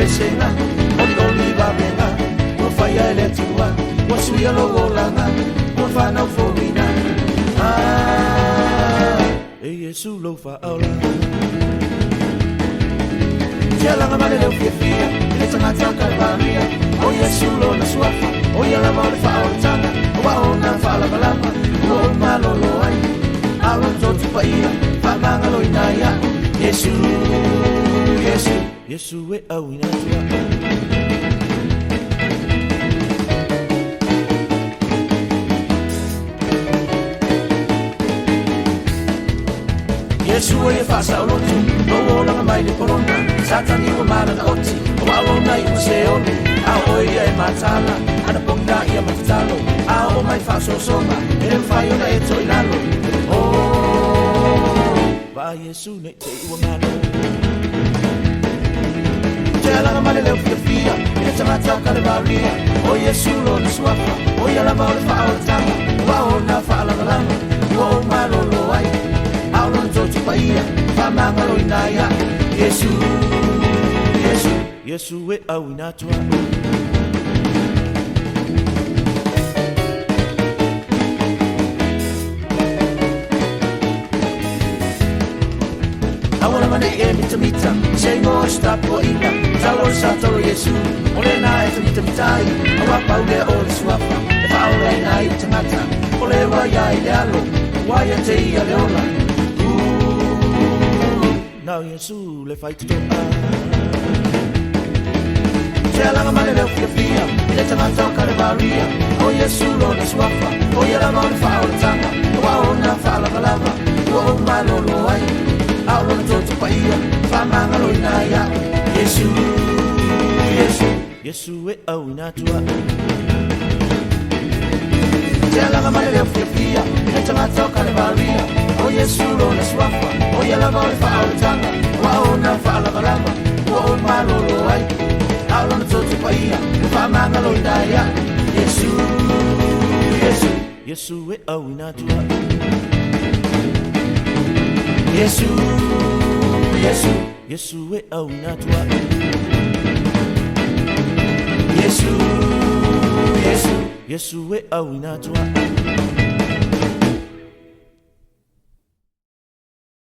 Sena, Oliva Bena, no fire electua, what's we are Logolana, no fana Forina. Yesu lofa aula. Jela na mane leo fia, ile tanga kalvaria. O Yesu lo na swafa, o yala mole fa autanga, wa ona fa la balama, o malo lo ai. Aron zotu pa ia, fa manga lo inaya. Yesu, Yesu, Yesu we awina tua. Yesu e fasa olotu, no ola mai le corona, satani o mala na oti, o alona I museoni, a oia e matala, ana ponga ia matalo, a o mai faso soma, e fai ona e toilalo. Oh, va Yesu ne te uangano. Jela na male leo fia, e tamata kalvaria, o Yesu lo na swafa, o ia la mole fa autanga, wa ona fa la lama, o malo lo ai. Aulon zotu pa ia, whamanga lo inaya. Yesu, Yesu, Yesu e au inatua. Awala mane e mita, sei mo sta po ina. Talo satoro Yesu, ole na e mita mitai. Awa paule o le suafa, e whaole na I tangata. Ole waya I le alo, waya te ia le ola. Now Yesu le fai to Jela na mane leo fia, ile tamata kalvaria. O Yesu lo na swafa, o yala mole fa autanga, wa ona fa la balava, o malo lo ai. Aulon zotu pa ia, fa manga lo inaya. Yesu, Yesu, Yesu e au inatua. Jela na mane leo fia, ile tamata kalvaria. O Yesu lo na swafa, o yala mole fa autanga, wa ona fa la balava, o malo lo ai. Aulon zotu pa ia, fa manga lo inaya. Yesu, Yesu, Yesu e au inatua. Yesu, Yesu, Yesu e au inatua. Yesu, Yesu, Yesu e au inatua.